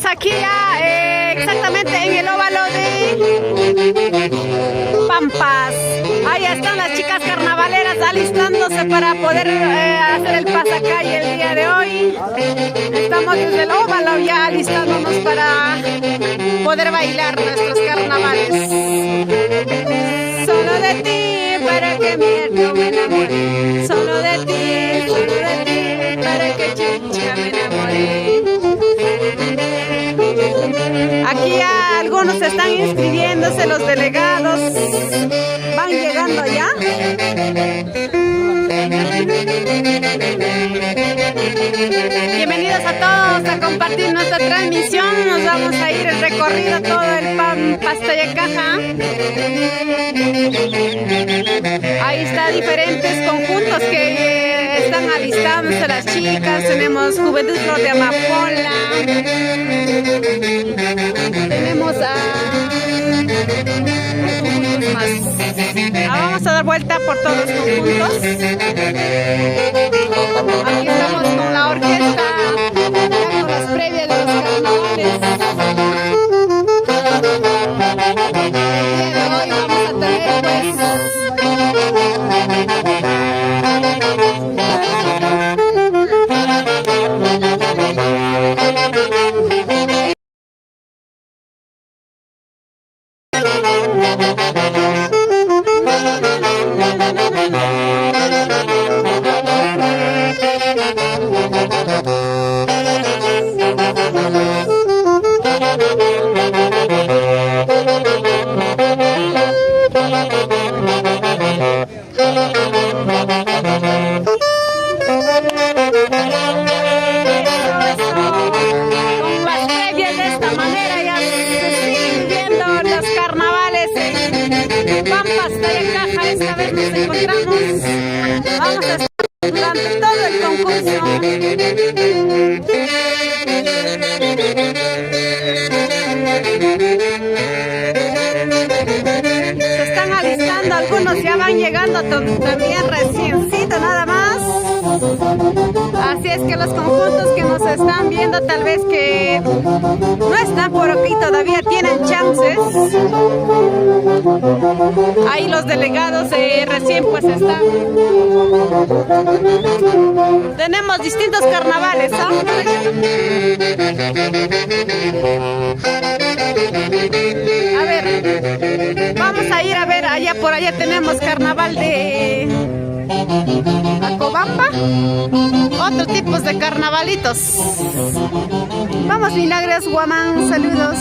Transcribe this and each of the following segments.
Aquí ya exactamente en el óvalo de Pampas. Ahí están las chicas carnavaleras alistándose para poder hacer el pasacalle el día de hoy. Estamos desde el óvalo ya alistándonos para poder bailar nuestros carnavales. Solo de ti para que yo me enamore. Solo de ti para que chicha me enamore. Aquí ya algunos están inscribiéndose, los delegados van llegando ya. Bienvenidos a todos a compartir nuestra transmisión. Nos vamos a ir el recorrido todo el Pampas Tayacaja. Ahí está diferentes conjuntos que están alistándose las chicas. Tenemos Juventud Flor de Amapola. Tenemos a más. Vamos a dar vuelta por todos los conjuntos. Aquí estamos con la orquesta, ya con las previas de los carnavales. El día de hoy vamos a tener también reciencito nada más. Así es que los conjuntos que nos están viendo tal vez que no están por aquí todavía tienen chances. Ahí los delegados recién pues están. Tenemos distintos carnavales, ¿ah? A ver, vamos a ir a ver allá, por allá tenemos carnaval de Acobamba, otros tipos de carnavalitos. Vamos, Milagros Guamán, saludos.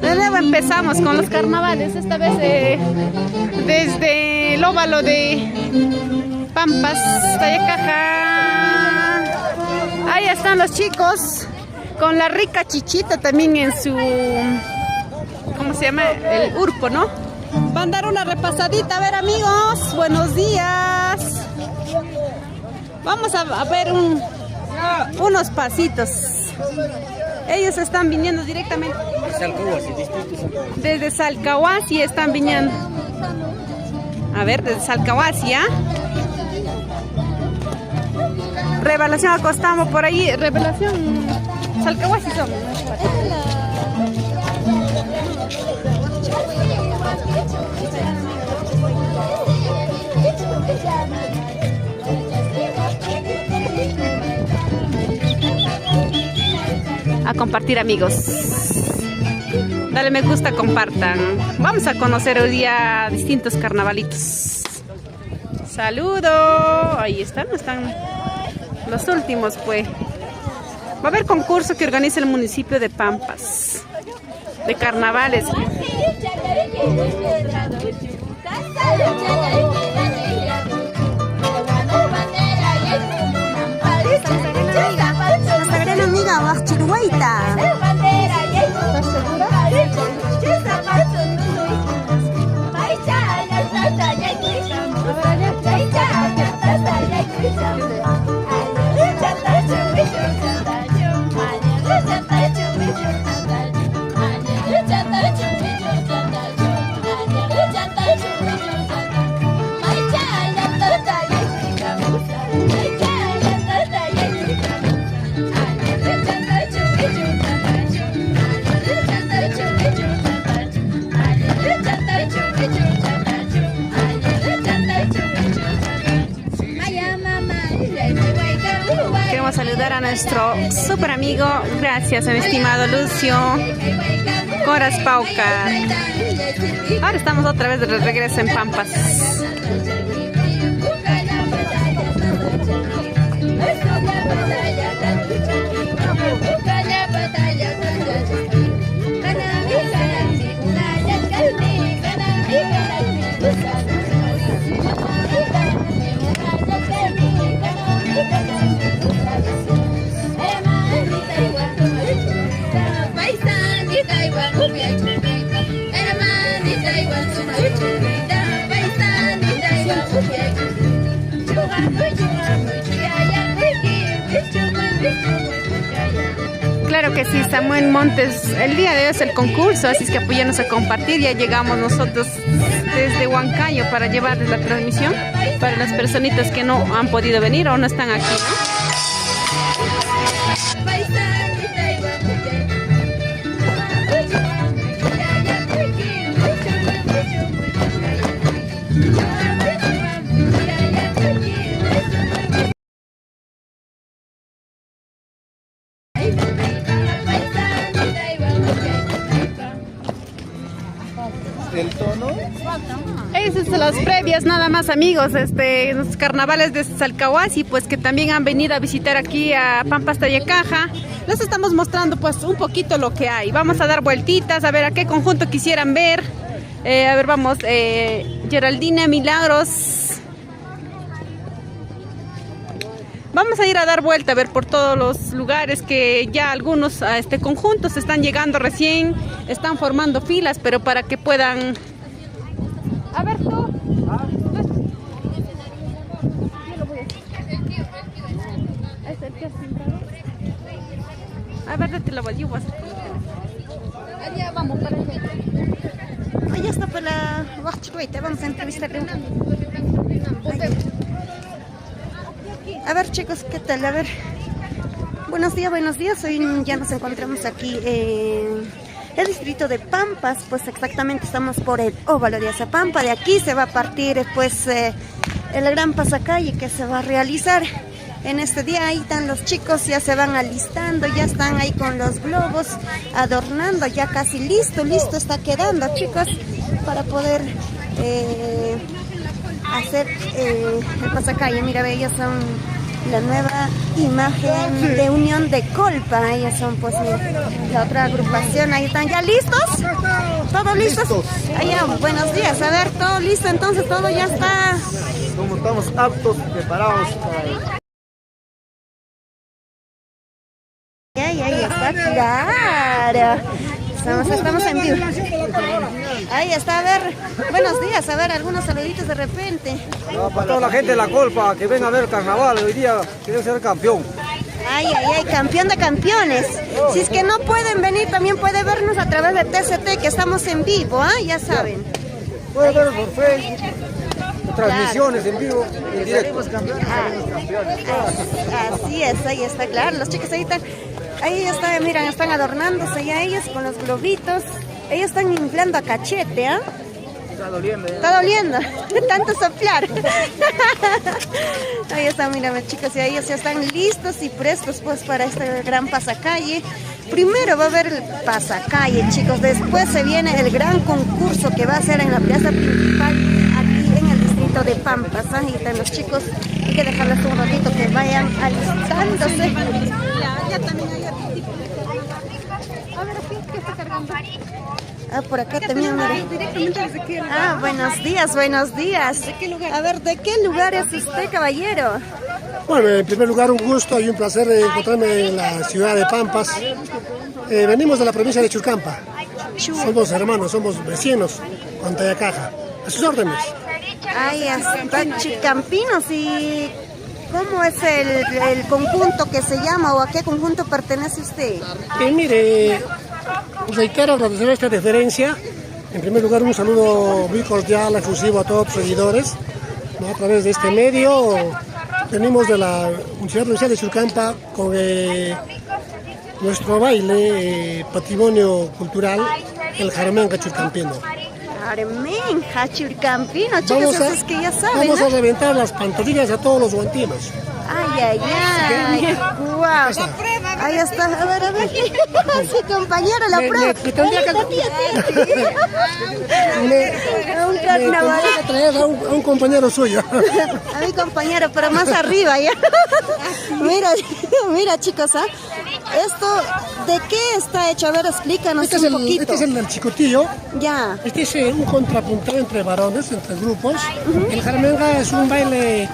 De nuevo empezamos con los carnavales, esta vez desde el óvalo de Pampas, Tayacaja. Ahí están los chicos con la rica chichita también en su, ¿cómo se llama? El urpo, ¿no? Van a dar una repasadita. A ver, amigos, buenos días. Vamos a ver unos pasitos. Ellos están viniendo directamente desde Salcahuasi están viniendo. A ver, desde Salcahuasi, ¿ya? Revelación acostamos por ahí. Revelación Salcahuasi somos. A compartir, amigos. Dale me gusta, compartan. Vamos a conocer hoy día distintos carnavalitos. Saludos. Ahí están los últimos, pues. Va a haber concurso que organiza el municipio de Pampas de carnavales. Nuestra gran amiga Bachirhuaita. ¿Estás segura? Queremos saludar a nuestro super amigo, gracias a mi estimado Lucio Coras Pauca. Ahora estamos otra vez de regreso en Pampas. Claro que sí, Samuel Montes. El día de hoy es el concurso, así es que apóyanos a compartir. Ya llegamos nosotros desde Huancayo para llevarles la transmisión para las personitas que no han podido venir o no están aquí, ¿no? ¿El tono? Esas son las previas nada más, amigos, los carnavales de Salcahuasi, pues que también han venido a visitar aquí a Pampas Tayacaja. Les estamos mostrando pues un poquito lo que hay. Vamos a dar vueltitas, a ver a qué conjunto quisieran ver. A ver, vamos, Geraldina Milagros. Vamos a ir a dar vuelta, a ver por todos los lugares que ya algunos conjuntos están llegando recién, están formando filas, pero para que puedan... A ver tú. A ver, date la voz, yo voy a hacer. Allá vamos, para allá. Allá está por la Bachirhuaita, vamos a entrevistarle. A ver, chicos, ¿qué tal? A ver, buenos días. Hoy ya nos encontramos aquí en el distrito de Pampas, pues exactamente estamos por el óvalo de Azapampa. De aquí se va a partir pues el gran pasacalle que se va a realizar en este día. Ahí están los chicos, ya se van alistando, ya están ahí con los globos adornando, ya casi listo está quedando, chicos, para poder hacer el pasacalle. Mira, ve, ellos son la nueva imagen de Unión de Colpa. Ellos son pues la otra agrupación. Ahí están, ¿ya listos? ¿Todos listos? Allá, buenos días. A ver, todo listo, entonces todo ya está. Como estamos aptos, preparados para... Ahí está, claro. Estamos en vivo. Ahí está, a ver, buenos días, a ver, algunos saluditos de repente. Para toda la gente de la Colpa que venga a ver el carnaval, hoy día quiere ser campeón. Ay, campeón de campeones. Si es que no pueden venir, también puede vernos a través de TCT, que estamos en vivo, ¿ah? Ya saben. Puede vernos por Facebook. transmisiones en vivo, en directo. Así es, ahí está, claro. Los chicos ahí están, miran, están adornándose ya ellos con los globitos. Ellos están inflando a cachete, ¿ah? Está doliendo. Está doliendo, tanto soplar. Ahí están, mírame chicos, y ellos ya están listos y prestos pues para este gran pasacalle. Primero va a haber el pasacalle, chicos, después se viene el gran concurso que va a ser en la plaza principal aquí en el distrito de Pampas. Ahí están los chicos, hay que dejarles un ratito que vayan alistándose. Ya también hay otro tipo de... A ver, aquí, ¿qué está cargando? Ah, por acá también, mira. Ah, buenos días, buenos días. ¿De qué lugar? A ver, ¿de qué lugar es usted, caballero? Bueno, en primer lugar, un gusto y un placer encontrarme en la ciudad de Pampas. Venimos de la provincia de Churcampa. Somos hermanos, somos vecinos con Tayacaja. A sus órdenes. Ay, hasta churcampinos. ¿Y cómo es el conjunto que se llama o a qué conjunto pertenece usted? Mire, reitero agradecer esta deferencia. En primer lugar, un saludo muy cordial, efusivo a todos los seguidores, ¿no? A través de este medio. Venimos de la Universidad Provincial de Churcampa con nuestro baile, patrimonio cultural, el Jaramenga churcampino. Jaramenga churcampino, chicos, eso es que ya saben. Vamos ¿no? a reventar las pantorrillas a todos los guantinos. Ay, ay, ay. Wow. Ahí está. A ver. Sí, compañero, la prueba. Me tendría que traer a un compañero suyo. A mi compañero, pero más arriba ya. Mira chicos, ¿ah? ¿Esto de qué está hecho? A ver, explícanos un poquito. Este es el chicotillo. Ya. Este es un contrapunteo entre varones, entre grupos. El jaramenga es un baile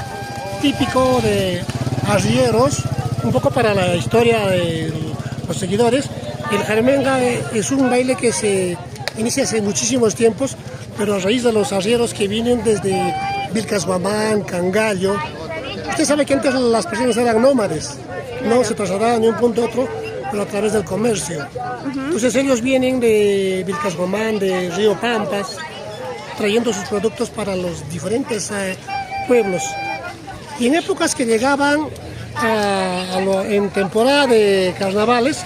típico de arrieros, un poco para la historia de los seguidores. El jaramenga es un baile que se inicia hace muchísimos tiempos, pero a raíz de los arrieros que vienen desde Vilcashuamán, Cangallo. Usted sabe que antes las personas eran nómades, no se trasladaban de un punto a otro, pero a través del comercio. Entonces ellos vienen de Vilcashuamán, de Río Pampas, trayendo sus productos para los diferentes pueblos. Y en épocas que llegaban en temporada de carnavales,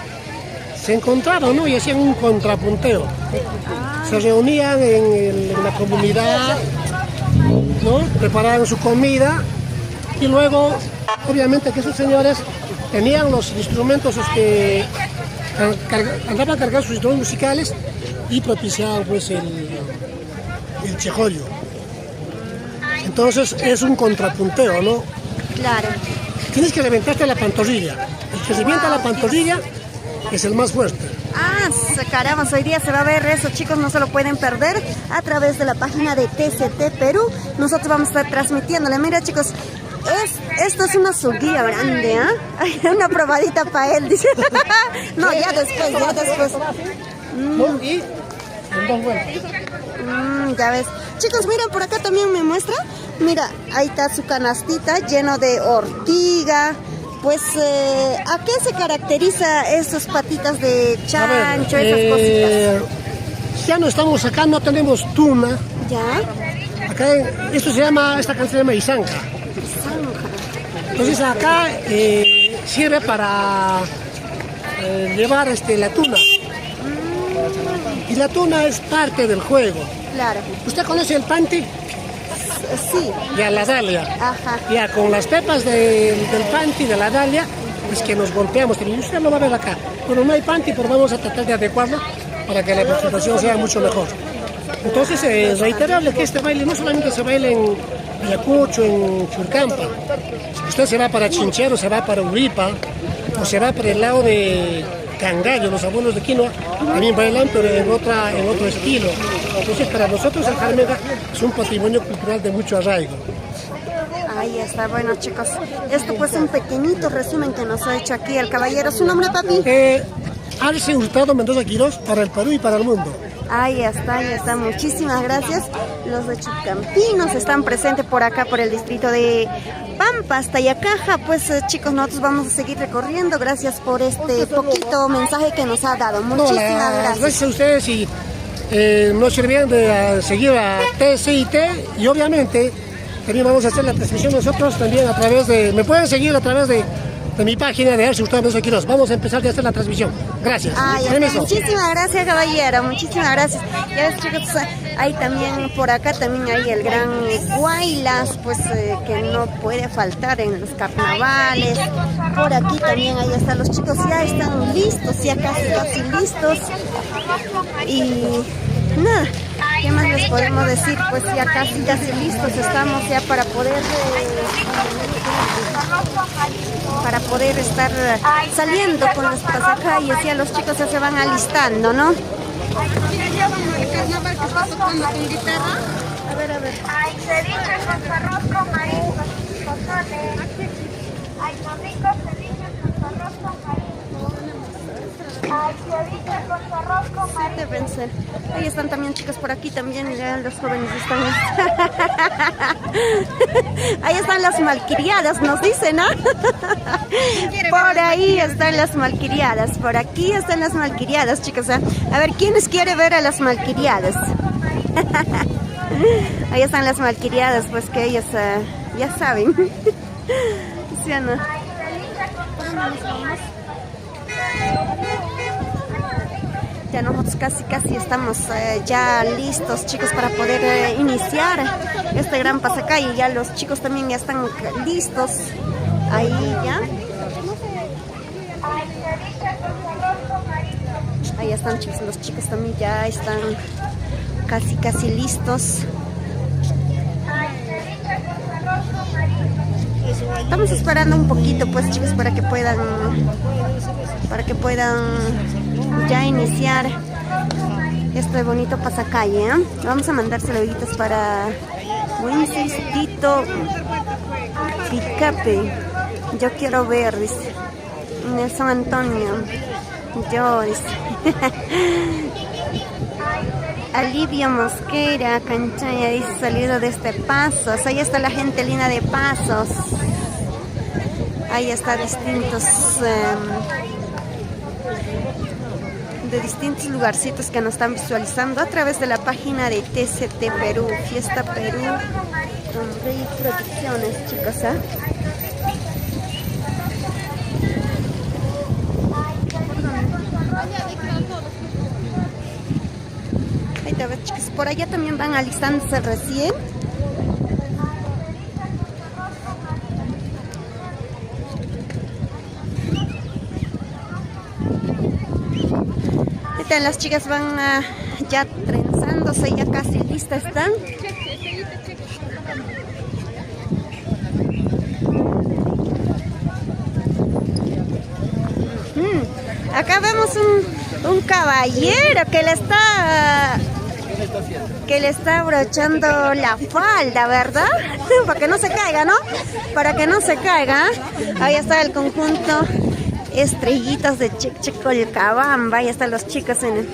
se encontraban, ¿no? Y hacían un contrapunteo. Se reunían en la comunidad, ¿no? Preparaban su comida y luego, obviamente, que esos señores tenían los instrumentos que andaban cargando sus instrumentos musicales y propiciaban pues el chejollo. Entonces es un contrapunteo, ¿no? Claro. Tienes que reventarte la pantorrilla. El que revienta la pantorrilla es el más fuerte. Ah, caramba, hoy día se va a ver eso, chicos, no se lo pueden perder a través de la página de TCT Perú. Nosotros vamos a estar transmitiéndole. Mira, chicos, esto es una suguía grande, ¿ah? ¿Eh? Una probadita para él, dice. No, ya después. Y en dos vueltas. Ya ves. Chicos, miren, por acá también me muestra. Mira, ahí está su canastita lleno de ortiga. Pues, ¿a qué se caracteriza esas patitas de chancho, esas cositas? Ya no estamos acá, no tenemos tuna. ¿Ya? Acá, esta canción se llama Izanca. Entonces acá sirve para llevar la tuna. Y la tuna es parte del juego. Claro. ¿Usted conoce el panty? Sí. Ya, la dalia. Ajá. Ya, con las pepas del panty, de la dalia, pues que nos golpeamos. Y usted lo va a ver acá. Bueno, no hay panty, pero vamos a tratar de adecuarlo para que la presentación sea mucho mejor. Entonces, es reiterable que este baile no solamente se baila en Ayacucho, en Churcampa. Usted se va para Chinchero, se va para Uripa, o se va para el lado de Cangallo, los abuelos de Quinoa también bailan, pero en otro estilo. Entonces, para nosotros el jaramenga es un patrimonio cultural de mucho arraigo. Ahí está, bueno, chicos. Esto pues un pequeñito resumen que nos ha hecho aquí el caballero. ¿Su nombre, papi? Arce Hurtado Mendoza Quirós, para el Perú y para el mundo. Ahí está. Muchísimas gracias. Los de Churcampinos están presentes por acá, por el distrito de Pampas, Tayacaja. Pues chicos, nosotros vamos a seguir recorriendo. Gracias por este poquito mensaje que nos ha dado. Muchísimas gracias. Gracias a ustedes y no se olviden de seguir a TCT y obviamente también vamos a hacer la transmisión nosotros también a través de... Me pueden seguir a través de mi página de Arce Hurtado Mendoza Quiroz. Vamos a empezar a hacer la transmisión. Gracias. Muchísimas gracias, caballero. Muchísimas gracias. Ya ves, chicos, hay también por acá también hay el gran Guaylas, pues que no puede faltar en los carnavales. Por aquí también ahí están los chicos, ya están listos, ya casi listos. Y nada, ¿qué más les podemos decir? Pues ya casi listos estamos ya para poder estar saliendo con los pasacalles. Ya los chicos ya se van alistando, ¿no? El carnaval que está tocando con guitarra. A ver. Ay, ceviche con arroz con mariscos, pozoles. Ay, son ricos ceviches con arroz con mariscos. Ay, ceviche con arroz con mariscos. Pensé. Ahí están también chicos por aquí también, ya los jóvenes están. Ahí están las malcriadas, nos dicen, ¿no? Por ahí están las malcriadas, por aquí están las malcriadas, chicos. A ver, ¿quiénes quiere ver a las malcriadas? Ahí están las malcriadas, pues que ellas ya saben. ¿Sí o no? Ya nosotros casi estamos ya listos, chicos, para poder iniciar este gran pasacalle. Ya los chicos también ya están listos. Ahí ya. Ahí están, chicos, los chicos también ya están casi listos. Estamos esperando un poquito, pues, chicos, para que puedan ya iniciar este bonito pasacalle, ¿eh? Vamos a mandar saluditos para Wincestito Picape. Yo quiero ver, dice Nelson Antonio. Yo, dice Alivio Mosquera Canchaya, dice salido desde Pasos. Ahí está la gente linda de Pasos. Ahí está distintos de distintos lugarcitos que nos están visualizando a través de la página de TCT Perú, Fiesta Perú con Rey Producciones, chicos, ¿eh? Ahí te ves, chicos, por allá también van alistándose recién. Las chicas van ya trenzándose, ya casi listas están. Acá vemos un caballero que le está abrochando la falda, ¿verdad? Para que no se caiga, ¿no? Para que no se caiga. Ahí está el conjunto Estrellitas de Chicolcabamba. Ahí están los chicos en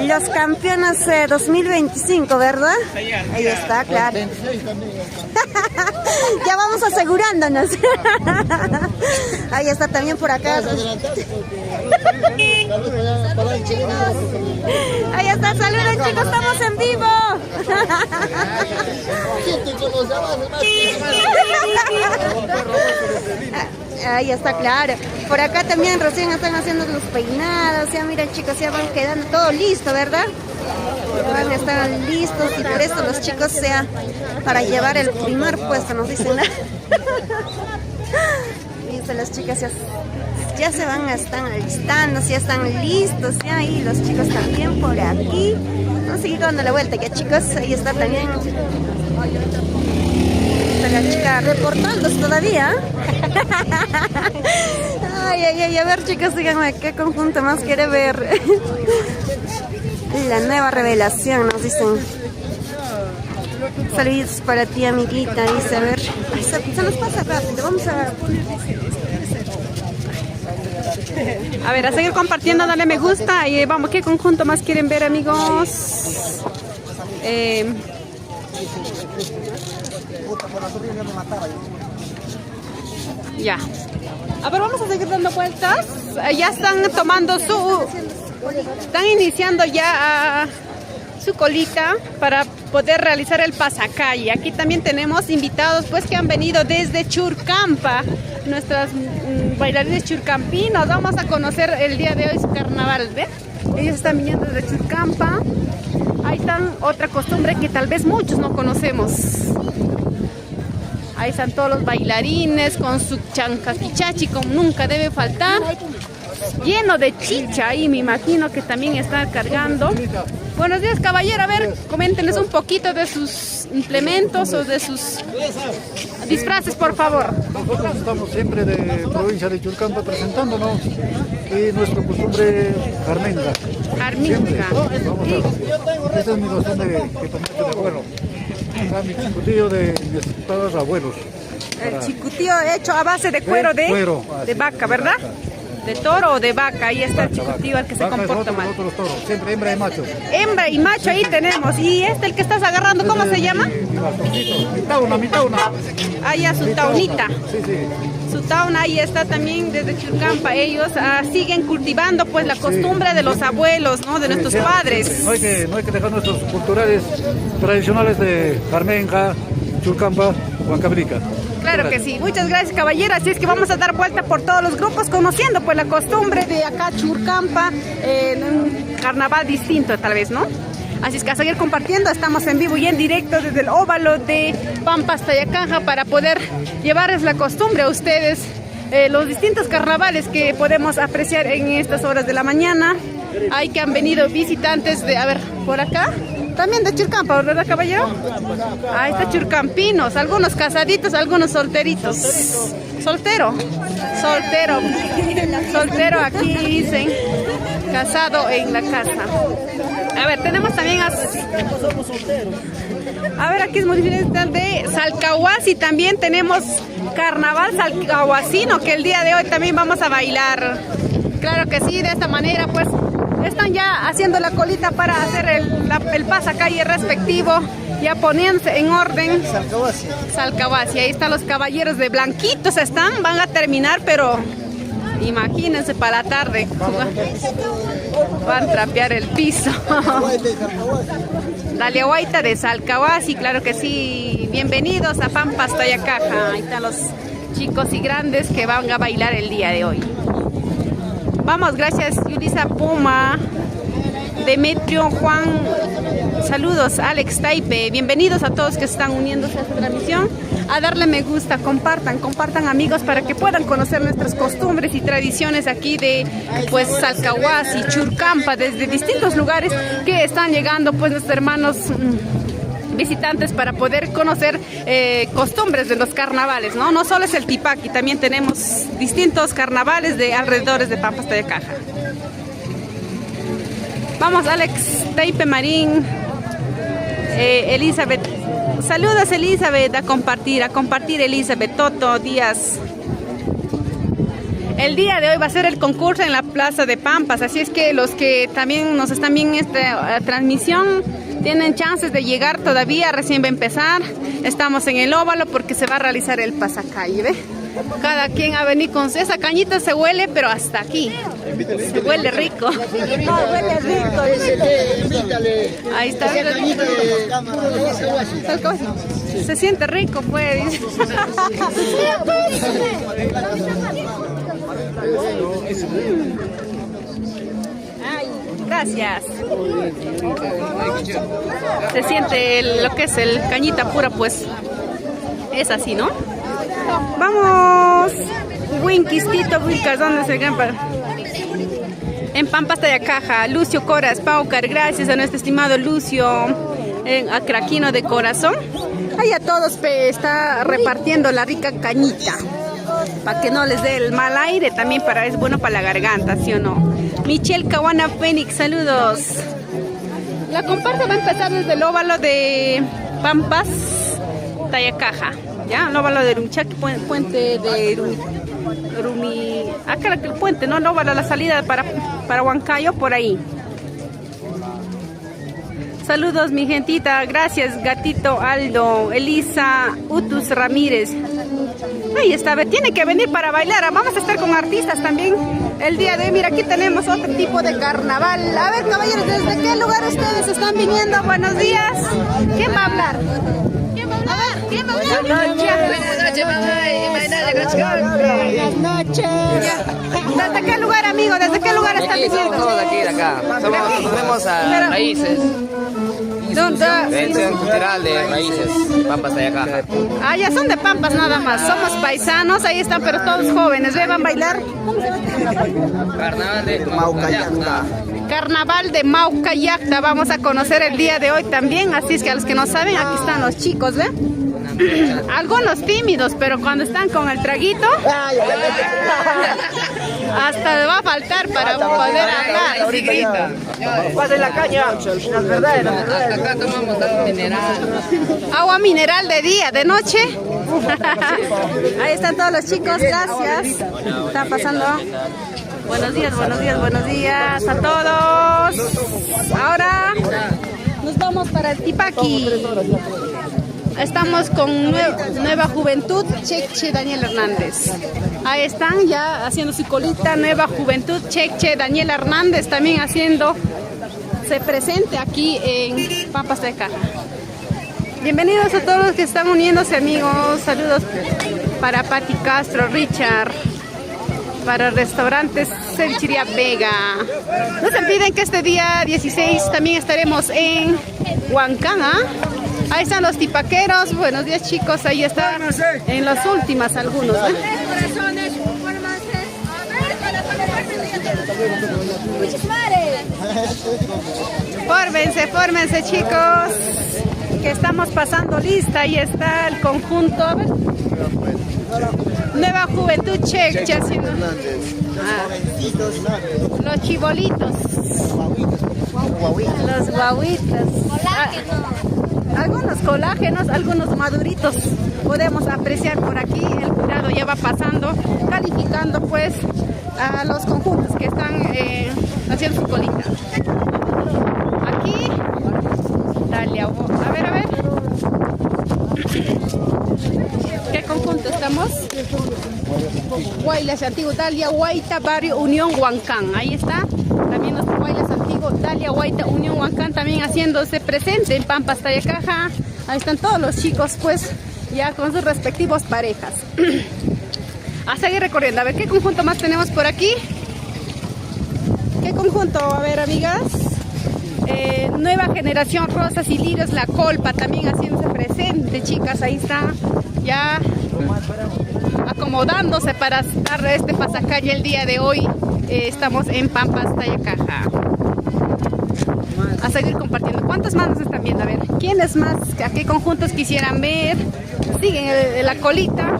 los campeones 2025, ¿verdad? Ahí está, claro. Ya vamos asegurándonos. Ahí está también por acá. Ahí está, saludos, chicos, estamos en vivo. Ahí está, claro. Por acá también recién están haciendo los peinados. Ya miren, chicos, ya van quedando todo listo, ¿verdad? Ya van a estar listos y por eso los chicos sea para llevar el primer puesto, nos dicen. Dice, las chicas ya se van, están alistando, ya están listos, ya, y los chicos también por aquí. Vamos a seguir dando la vuelta, ya, chicos. Ahí está también. Está la chica reportándose todavía. Ay, a ver, chicos, díganme qué conjunto más quiere ver. La nueva revelación, nos dicen. Saludos para ti, amiguita. Dice, a ver. Ay, se nos pasa rápido. Vamos a ver, a seguir compartiendo, dale me gusta. Y vamos, ¿qué conjunto más quieren ver, amigos? Ya. A ver, vamos a seguir dando vueltas. Ya están tomando están iniciando ya su colita para poder realizar el pasacalle. Aquí también tenemos invitados pues que han venido desde Churcampa, nuestras bailarines churcampinos. Vamos a conocer el día de hoy su carnaval, ¿ven? Ellos están viniendo desde Churcampa. Ahí están otra costumbre que tal vez muchos no conocemos. Ahí están todos los bailarines con su chancaquichachi, como nunca debe faltar. Lleno de chicha ahí, me imagino que también está cargando. Buenos días, caballero. A ver, coméntenos un poquito de sus implementos o de sus disfraces, por favor. Nosotros estamos siempre de provincia de Churcampa presentándonos y nuestra costumbre armenga. Arminga. Esta es mi costumbre que tomé de abuelo. Era mi chicutillo de mis padres abuelos. El chicutío hecho a base de cuero de vaca, ¿verdad? De toro o de vaca. Ahí está el chicutío, el que se comporta mal. Otros toros, siempre hembra y macho. Hembra y macho ahí tenemos. Y el que estás agarrando, ¿cómo se llama? Mitad una. Ah, ya, su taunita. Sí. Su tauna, ahí está también desde Churcampa. Ellos siguen cultivando pues la costumbre de los abuelos, ¿no? De nuestros padres. No hay que dejar nuestros culturales tradicionales de Armenga, Churcampa, Huancabrica. Claro que sí. Muchas gracias, caballero. Así es que vamos a dar vuelta por todos los grupos conociendo pues la costumbre de acá Churcampa, en un carnaval distinto tal vez, ¿no? Así es que a seguir compartiendo, estamos en vivo y en directo desde el óvalo de Pampas, Tayacaja, para poder llevarles la costumbre a ustedes, los distintos carnavales que podemos apreciar en estas horas de la mañana. Hay que han venido visitantes de, a ver, por acá, también de Churcampa, ¿verdad, caballero? Ahí está churcampinos, algunos casaditos, algunos solteritos. Soltero aquí dicen, casado en la casa. A ver, tenemos también a ver, aquí es muy diferente de Salcahuasi. También tenemos carnaval salcahuasino, que el día de hoy también vamos a bailar. Claro que sí, de esta manera pues están ya haciendo la colita para hacer el pasacalle respectivo, ya poniéndose en orden. Salcahuasi, ahí están los caballeros de blanquitos, van a terminar, pero imagínense para la tarde. Van a trapear el piso. La Lehuaita de Salcahuasi, claro que sí. Bienvenidos a Pampas, Tayacaja. Ahí están los chicos y grandes que van a bailar el día de hoy. Vamos, gracias Yulisa Puma, Demetrio, Juan, saludos, Alex Taipe, bienvenidos a todos que están uniéndose a esta transmisión, a darle me gusta, compartan amigos para que puedan conocer nuestras costumbres y tradiciones aquí de pues Salcahuasi, Churcampa, desde distintos lugares que están llegando pues nuestros hermanos visitantes para poder conocer costumbres de los carnavales, ¿no? No solo es el Tipaqui, también tenemos distintos carnavales de alrededores de Pampas, Tayacaja. Vamos, Alex Taipe Marín, Elizabeth. Saludos, Elizabeth, a compartir Elizabeth, Toto Díaz. El día de hoy va a ser el concurso en la Plaza de Pampas, así es que los que también nos están viendo en esta transmisión tienen chances de llegar todavía, recién va a empezar. Estamos en el óvalo porque se va a realizar el pasacalle, ¿ve? Cada quien a venir con esa cañita, se huele, pero hasta aquí. Se huele rico. No, huele rico. Ahí está. Se siente rico, pues. Gracias. Se siente lo que es el cañita pura, pues. Es así, ¿no? Vamos. Winquistito, Wilcas, ¿dónde se llama? En Pampas, Tayacaja. Lucio Coras, Paucar, gracias a nuestro estimado Lucio, a Craquino de corazón. Ahí a todos está repartiendo la rica cañita, para que no les dé el mal aire, también es bueno para la garganta, ¿sí o no? Michelle Caguana Fénix, saludos. La comparsa va a empezar desde el óvalo de Pampas, Tayacaja, ¿ya? El óvalo de Rumchaki, puente de Rumi, acá el puente, ¿no? El óvalo, la salida para Huancayo, por ahí. Saludos, mi gentita, gracias, Gatito Aldo, Elisa Utus Ramírez. Ahí está, tiene que venir para bailar. Vamos a estar con artistas también El día de hoy, mira, aquí tenemos otro tipo de carnaval. A ver, caballeros, ¿desde qué lugar ustedes están viniendo? Buenos días. ¿Quién va a hablar? ¿Quién va a hablar? ¿Quién va a hablar? Buenas noches, Buenas noches. ¿Desde qué lugar, amigo? ¿Desde qué lugar están viniendo? Todos de aquí, de acá. Tenemos a Raíces. ¿Dónde? El Centro Cultural de Raíces, Pampas de acá. Ah, ya son de Pampas nada más. Somos paisanos, ahí están, pero todos jóvenes. ¿Van a bailar? Carnaval de Maucayacta. Carnaval de Maucayacta. Vamos a conocer el día de hoy también. Así es que a los que no saben, aquí están los chicos, ¿ve? Algunos tímidos, pero cuando están con el traguito, hasta le va a faltar para poder hablar. Ahí sí grita. Pasen la caña, las verdades, las verdades. Acá tomamos agua mineral. Agua mineral de día, de noche. Ahí están todos los chicos, gracias. Está pasando. Buenos días, buenos días, buenos días a todos. Ahora nos vamos para el Tipaqui. Estamos con Nueva Juventud, Cheche Daniel Hernández. Ahí están ya haciendo su colita, Nueva Juventud, Cheche Daniel Hernández también se presente aquí en Pampas de Caja. Bienvenidos a todos los que están uniéndose, amigos. Saludos para Pati Castro, Richard, para restaurantes Cevichería Vega. No se olviden que este día 16 también estaremos en Huancán. Ahí están los tipaqueros. Buenos días, chicos. Ahí están en las últimas algunos. Fórmense, chicos. Que estamos pasando lista. Ahí está el conjunto. Nueva Juventud Cheche haciendo. Los chibolitos. Los guaguitos. Algunos colágenos, algunos maduritos podemos apreciar por aquí. El jurado ya va pasando, calificando pues a los conjuntos que están haciendo su colita. Aquí, Dalia, a ver. ¿Qué conjunto estamos? Guaylas Antiguo, Dalia, Guaita, Barrio Unión, Huancán. Ahí está. También los Guaylas Antiguo, Dalia, Guaita, Unión, Huancán también haciéndose presente en Pampas Tayacaja. Ahí están todos los chicos pues ya con sus respectivos parejas. A seguir recorriendo. A ver, ¿qué conjunto más tenemos por aquí? ¿Qué conjunto? A ver, amigas. Nueva Generación Rosas y Lirios, La Colpa también haciéndose presente, chicas. Ahí está ya acomodándose para dar este pasacalle el día de hoy. Estamos en Pampas Tayacaja. A seguir compartiendo. ¿Cuántas manos están viendo? A ver, ¿quiénes más? ¿A qué conjuntos quisieran ver? Siguen la colita.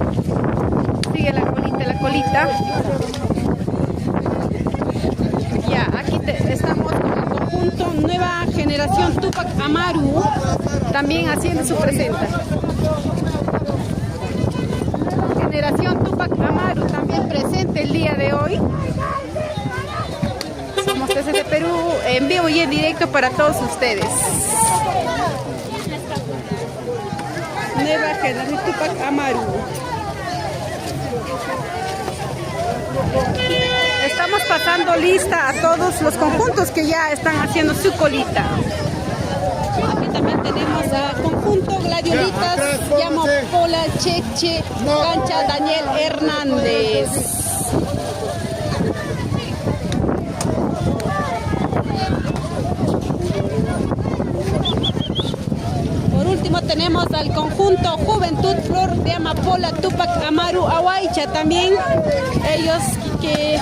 Sigue la colita. Ya, aquí estamos con el conjunto Nueva Generación Tupac Amaru, también haciendo su presenta. Generación Tupac Amaru también presente el día de hoy. Somos desde Perú, en vivo y en directo para todos ustedes. Nueva Generación Tupac Amaru. Estamos pasando lista a todos los conjuntos que ya están haciendo su colita. Aquí también tenemos a conjunto Gladiolitas, llamo Pola, Cheche, Cancha, Daniel Hernández. Por último tenemos al conjunto Juventud Flor de Amapola, Tupac Amaru, Ahuaycha también. Ellos que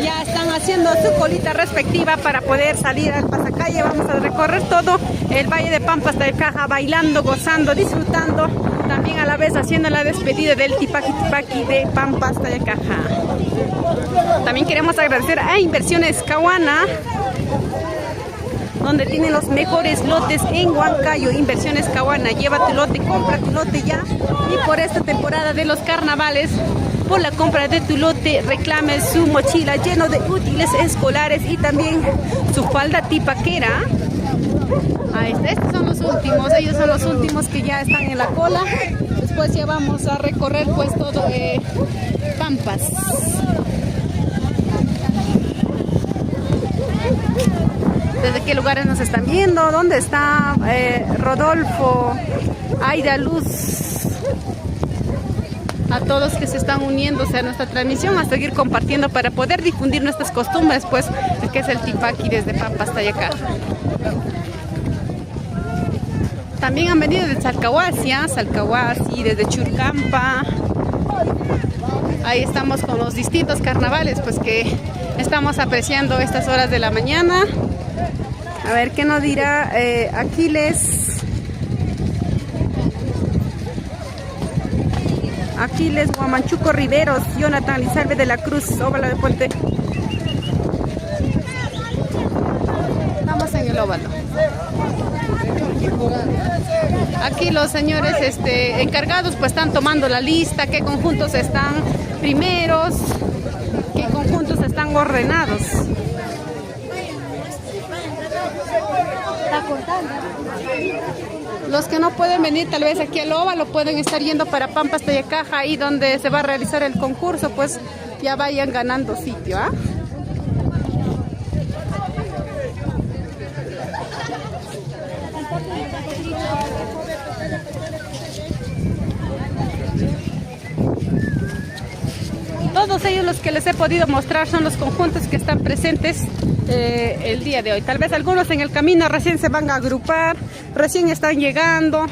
ya están haciendo su colita respectiva para poder salir al pasacalle. Vamos a recorrer todo el Valle de Pampas de Caja, bailando, gozando, disfrutando, también a la vez haciendo la despedida del Tipaqui de Pampas de Caja. También queremos agradecer a Inversiones Cahuana, donde tienen los mejores lotes en Huancayo. Inversiones Cahuana, lleva tu lote, compra tu lote ya. Y por esta temporada de los carnavales, por la compra de tu lote, reclame su mochila lleno de útiles escolares y también su falda tipaquera. Ahí está, estos son los últimos, ellos son los últimos que ya están en la cola. Después ya vamos a recorrer pues todo Pampas. ¿Desde qué lugares nos están viendo? ¿Dónde está Rodolfo? Aida Luz. A todos que se están uniéndose a nuestra transmisión, a seguir compartiendo para poder difundir nuestras costumbres, pues, que es el tipaqui desde Pampas, Tayacá. También han venido de Salcahuasi, desde Churcampa. Ahí estamos con los distintos carnavales, pues que estamos apreciando estas horas de la mañana. A ver qué nos dirá Aquiles Guamanchuco Riveros, Jonathan Lizalde de la Cruz, óvalo de Puente. Estamos en el óvalo. Aquí los señores encargados pues están tomando la lista, qué conjuntos están primeros, qué conjuntos están ordenados. Los que no pueden venir tal vez aquí al óvalo pueden estar yendo para Pampas, Tayacá, ahí donde se va a realizar el concurso, pues ya vayan ganando sitio, ¿ah? Todos ellos los que les he podido mostrar son los conjuntos que están presentes el día de hoy. Tal vez algunos en el camino recién se van a agrupar, recién están llegando,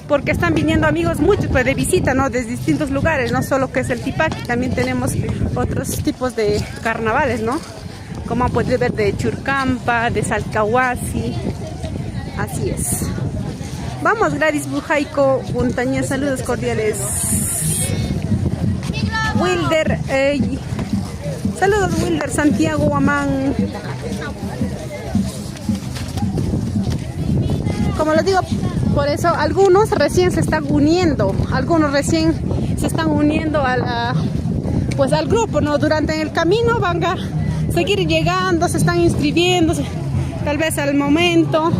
porque están viniendo amigos muchos pues, de visita, ¿no? De distintos lugares, no solo que es el tipaqui, también tenemos otros tipos de carnavales, ¿no? Como han podido ver de Churcampa, de Salcahuasi, así es. Vamos, Gladys Bujaico, Montañez, saludos cordiales. Wilder, saludos Wilder, Santiago Guamán. Como les digo, por eso algunos recién se están uniendo, pues al grupo, ¿no? Durante el camino van a seguir llegando, se están inscribiendo, tal vez al momento,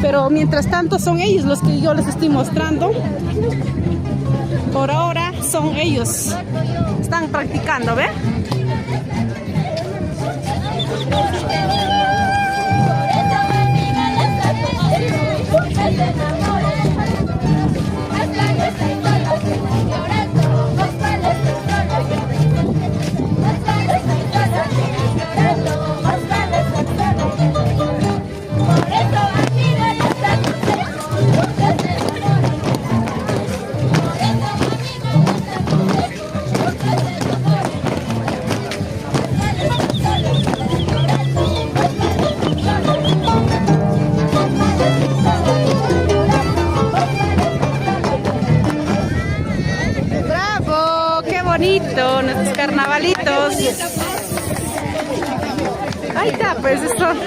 pero mientras tanto son ellos los que yo les estoy mostrando. Por ahora son ellos. Están practicando, ¿ve? Nuestros carnavalitos. Ahí está, pues estos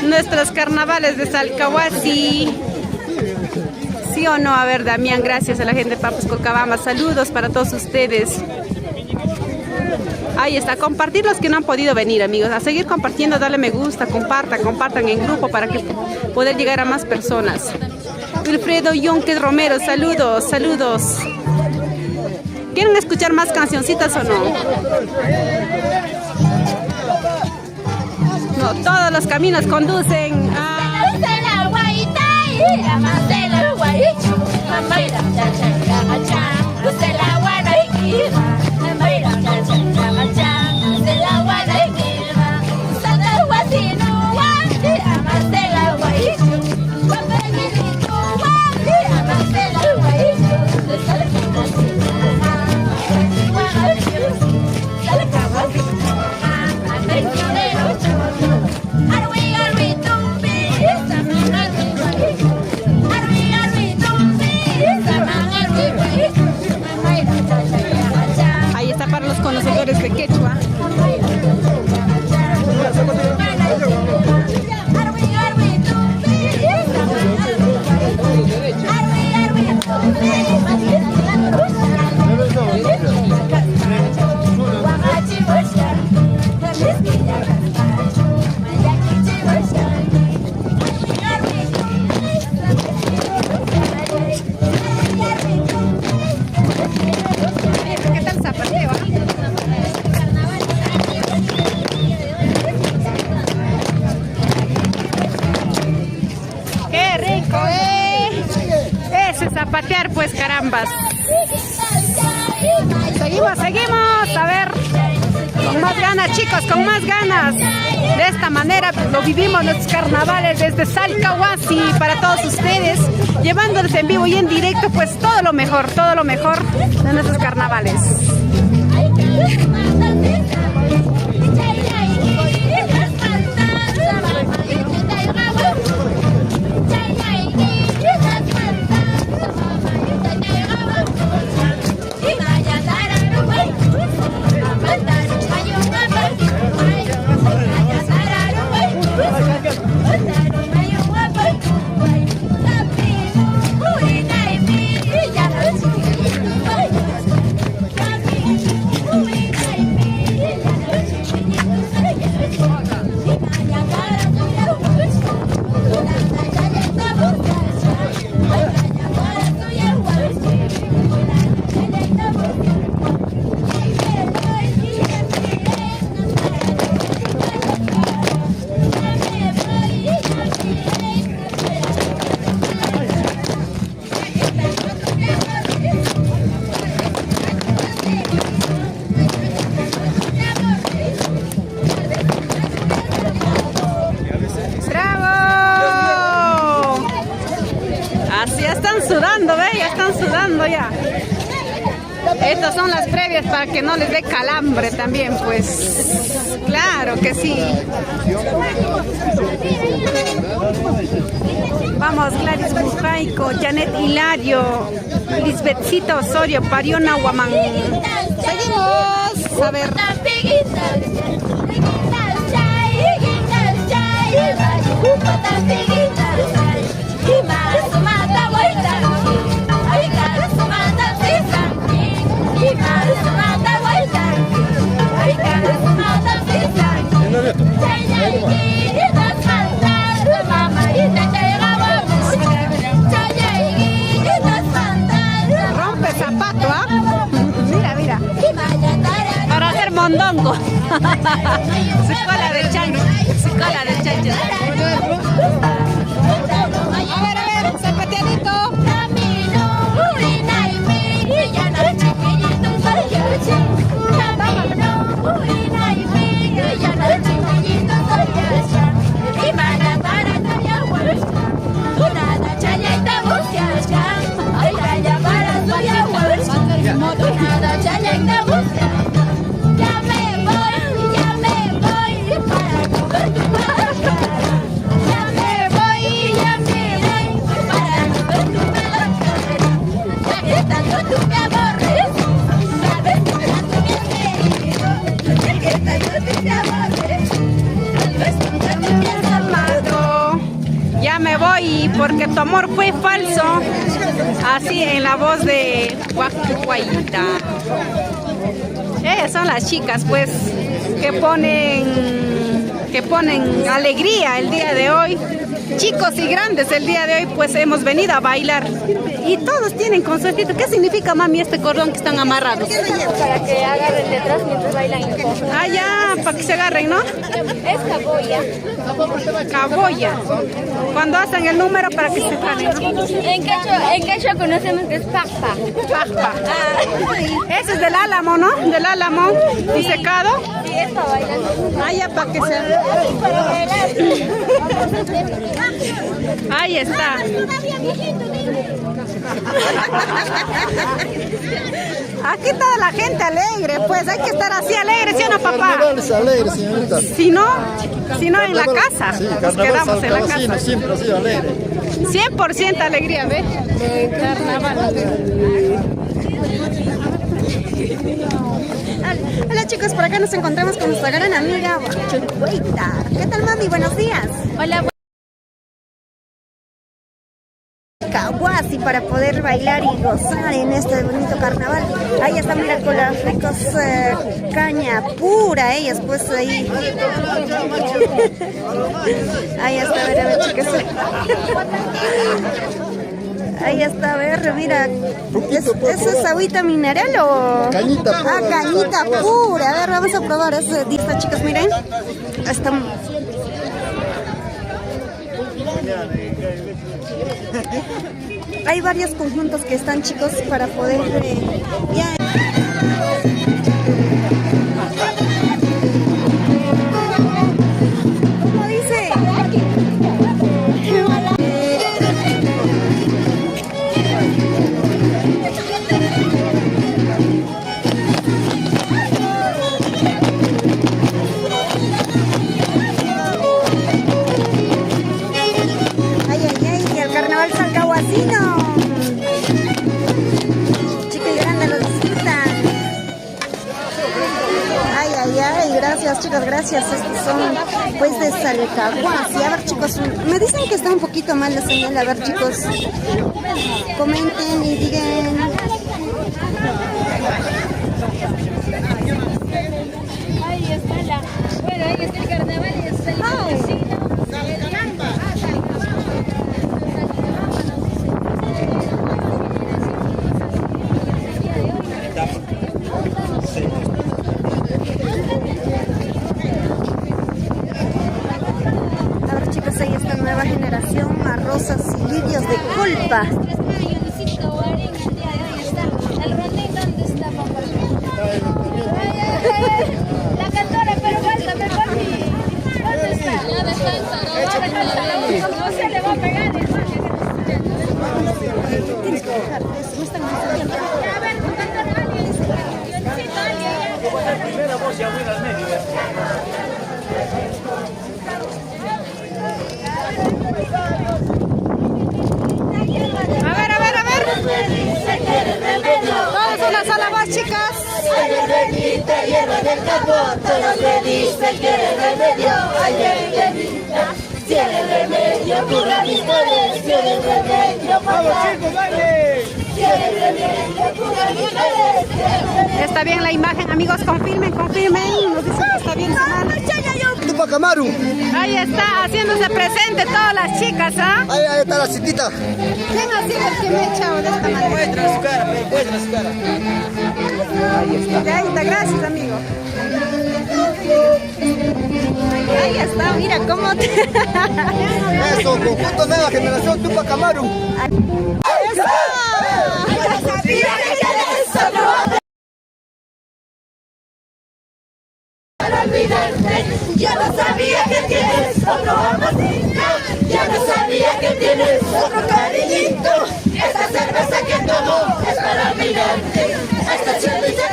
nuestros carnavales de Salcahuasi. ¿Sí o no? A ver, Damián, gracias a la gente de Pampas, Cochabamba. Saludos para todos ustedes. Ahí está, compartir los que no han podido venir, amigos. A seguir compartiendo, dale me gusta, compartan en grupo para que poder llegar a más personas. Wilfredo Yonque Romero, saludos. ¿Quieren escuchar más cancioncitas o no? No, todos los caminos conducen a... Pampas. Seguimos, seguimos. A ver, con más ganas, chicos, con más ganas. De esta manera lo vivimos los carnavales desde Salcahuasi para todos ustedes, llevándoles en vivo y en directo pues todo lo mejor de nuestros carnavales. Ya. Estas son las previas para que no les dé calambre también, pues. Claro que sí. Vamos, Gladys Bujaico, Janet Hilario, Lisbethcita Osorio, Pariona Huamán. Seguimos. A ver. Rompe zapato, ¿ah? Mira, mira. Para hacer mondongo. Su cola de chancho. Su cola de chancho. A ver, zapateadito. Ya me voy porque tu amor fue falso. Así en la voz de Guacuayita. Son las chicas pues que ponen alegría el día de hoy. Chicos y grandes, el día de hoy pues hemos venido a bailar y todos tienen consortito. ¿Qué significa, mami, este cordón que están amarrados? Para que agarren detrás mientras bailan. Ah, ya, para que se agarren, ¿no? Es caboya. Caboya. Cuando hacen el número para que se jalen, ¿no? En quechua conocemos que es pajpa. Pajpa. Ese es del álamo, ¿no? Del álamo disecado. Sí, es para bailar. Ah, ya, para que se... Ahí está. Aquí toda la gente alegre, pues hay que estar así alegre, ¿sí o no, papá? Es alegre, señorita. Si no en la casa, sí, nos quedamos en la casa. Siempre ha sido alegre. 100% alegría, ¿ves? Carnaval. Hola chicos, por acá nos encontramos con nuestra gran amiga Guacuayita. ¿Qué tal, mami? Buenos días. Hola. Cahuasi para poder bailar y gozar en este bonito carnaval. Ahí está, mira, con las ricos caña pura, ellas pues ahí. Ahí está, a ver, chicas. Ahí está, a ver, mira. ¿Eso es agüita mineral o...? Cañita pura. Ah, cañita pura. A ver, vamos a probar ese dista, chicas, miren. Está... Hay varios conjuntos que están, chicos, para poder ya. ¿Cómo dice? Ay, ay, ay, el carnaval salcahuasino. Chico y grande lo disfrutan. Ay, ay, ay, gracias chicos, gracias. Estos son pues de Salcahuasi. A ver chicos, me dicen que está un poquito mal la señal. A ver chicos, comenten y digan. Ahí está bueno, ahí está el carnaval y está el vecino. A ver chicos, ahí está nueva generación, a rosas y lirios de culpa. La cantora, pero falta, ¿dónde está? Ya descansa, no se le va a pegar, Tienes que dejar, no están encendiendo. a ver, cantora, alguien, Primera voz ya voy al medio. A ver, a ver, a ver. Vamos a una sola voz, chicas. ¡Vamos chicos, dale! Está bien la imagen, amigos, confirmen, confirmen. Nos dicen que está bien sonando. Tupac Amaru. Ahí está, haciéndose presente todas las chicas, ¿ah? Ahí está la citita. Ven así el que me he echado de esta manera. Muestra su cara, muestra su cara. Ahí está, gracias amigo. Ahí está, mira cómo te... Eso, conjunto nueva generación Tupac Amaru. ¡Eso! Ya no sabía que tienes otro amorcito, ya no sabía que tienes otro cariñito. Esta cerveza que tomo es para olvidarte. Esta cerveza